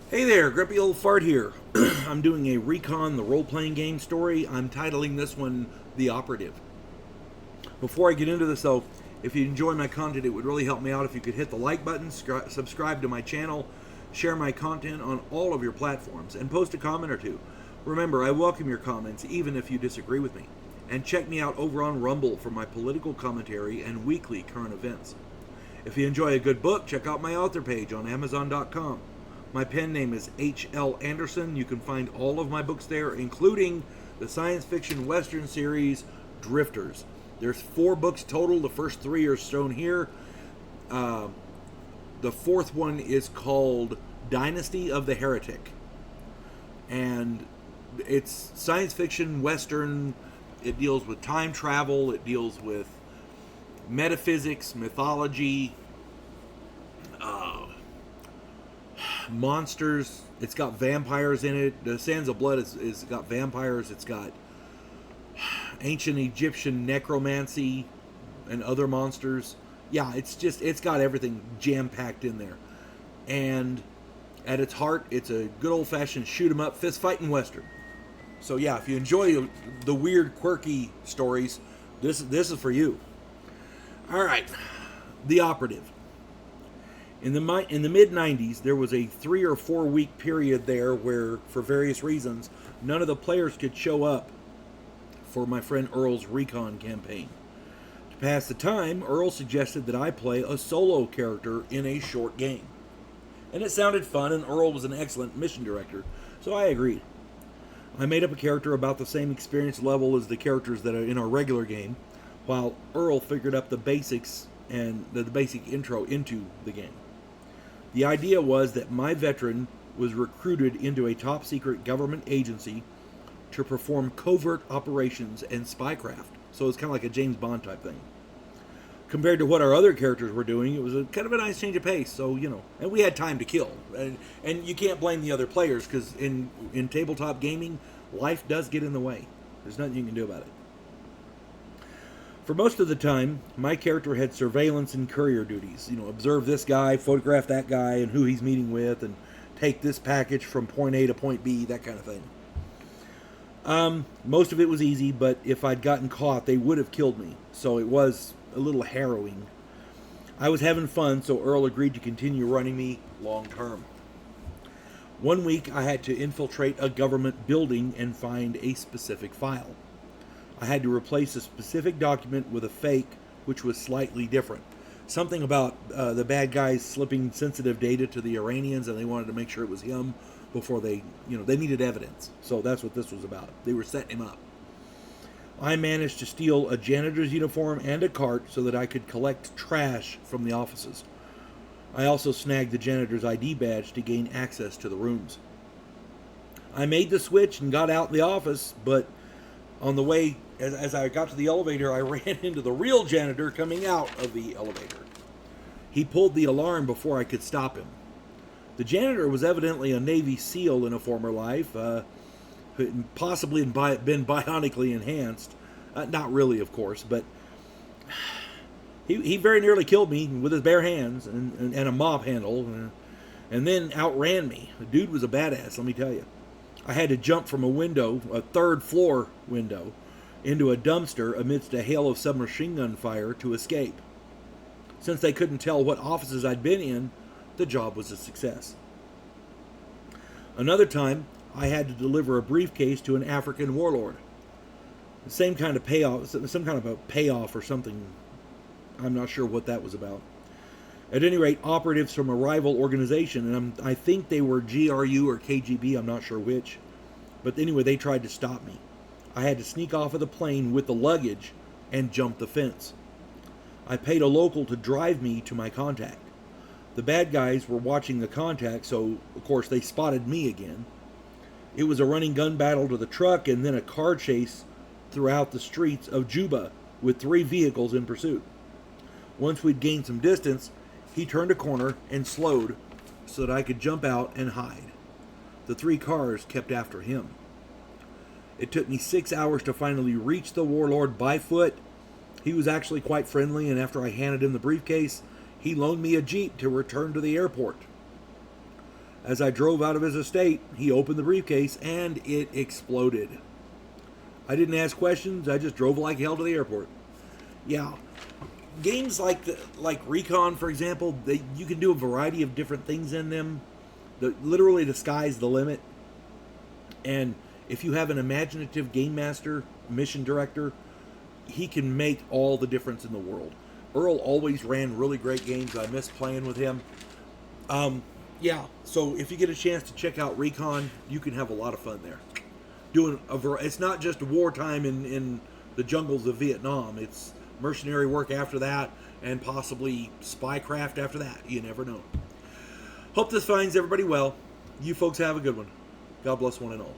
Hey there, Grumpy Old Fart here. I'm doing a Recon, the role playing game story. I'm titling this one The Operative. Before I get into this, though, if you enjoy my content, it would really help me out if you could hit the like button, subscribe to my channel, share my content on all of your platforms, and post a comment or two. Remember, I welcome your comments, even if you disagree with me. And check me out over on Rumble for my political commentary and weekly current events. If you enjoy a good book, check out my author page on Amazon.com. My pen name is H.L. Anderson. You can find all of my books there, including the science fiction western series Drifters. There's 4 books total. The first 3 are shown here. The 4th one is called Dynasty of the Heretic. And it's science fiction western. It deals with time travel. It deals with metaphysics, mythology, monsters. It's got vampires in it. The Sands of Blood is got vampires. It's got ancient Egyptian necromancy and other monsters. Yeah, it's got everything jam packed in there. And at its heart, it's a good old fashioned shoot 'em up, fist fighting western. So yeah, if you enjoy the weird, quirky stories, this is for you. All right, The Operative. In the mid 90s, there was a 3 or 4 week period there where, for various reasons, none of the players could show up for my friend Earl's Recon campaign. To pass the time, Earl suggested that I play a solo character in a short game. And it sounded fun, and Earl was an excellent mission director, so I agreed. I made up a character about the same experience level as the characters that are in our regular game, while Earl figured up the basics and the basic intro into the game. The idea was that my veteran was recruited into a top secret government agency to perform covert operations and spycraft. So it's kind of like a James Bond type thing. Compared to what our other characters were doing, it was a kind of a nice change of pace. So, and we had time to kill. And you can't blame the other players because in tabletop gaming, life does get in the way. There's nothing you can do about it. For most of the time, my character had surveillance and courier duties. Observe this guy, photograph that guy, and who he's meeting with, and take this package from point A to point B, that kind of thing. Most of it was easy, but if I'd gotten caught, they would have killed me. So it was a little harrowing. I was having fun, so Earl agreed to continue running me long term. One week, I had to infiltrate a government building and find a specific file. I had to replace a specific document with a fake, which was slightly different. Something about the bad guys slipping sensitive data to the Iranians, and they wanted to make sure it was him before they needed evidence. So that's what this was about. They were setting him up. I managed to steal a janitor's uniform and a cart so that I could collect trash from the offices. I also snagged the janitor's ID badge to gain access to the rooms. I made the switch and got out the office, but on the way, as I got to the elevator, I ran into the real janitor coming out of the elevator. He pulled the alarm before I could stop him. The janitor was evidently a Navy SEAL in a former life, possibly been bionically enhanced. Not really, of course, but he very nearly killed me with his bare hands and a mop handle, and then outran me. The dude was a badass, let me tell you. I had to jump from a window, a 3rd floor window, into a dumpster amidst a hail of submachine gun fire to escape. Since they couldn't tell what offices I'd been in, the job was a success. Another time, I had to deliver a briefcase to an African warlord. The same kind of payoff, some kind of a payoff or something. I'm not sure what that was about. At any rate, operatives from a rival organization, and I think they were GRU or KGB, I'm not sure which. But anyway, they tried to stop me. I had to sneak off of the plane with the luggage and jump the fence. I paid a local to drive me to my contact. The bad guys were watching the contact, so of course they spotted me again. It was a running gun battle to the truck and then a car chase throughout the streets of Juba with 3 vehicles in pursuit. Once we'd gained some distance, he turned a corner and slowed so that I could jump out and hide. The 3 cars kept after him. It took me 6 hours to finally reach the warlord by foot. He was actually quite friendly, and after I handed him the briefcase, he loaned me a Jeep to return to the airport. As I drove out of his estate, he opened the briefcase and it exploded. I didn't ask questions. I just drove like hell to the airport. Yeah, games like Recon, for example, you can do a variety of different things in them. Literally, the sky's the limit. And if you have an imaginative game master, mission director, he can make all the difference in the world. Earl always ran really great games. I miss playing with him. Yeah, so if you get a chance to check out Recon, you can have a lot of fun there. It's not just wartime in the jungles of Vietnam. It's mercenary work after that, and possibly spycraft after that. You never know. Hope this finds everybody well. You folks have a good one. God bless one and all.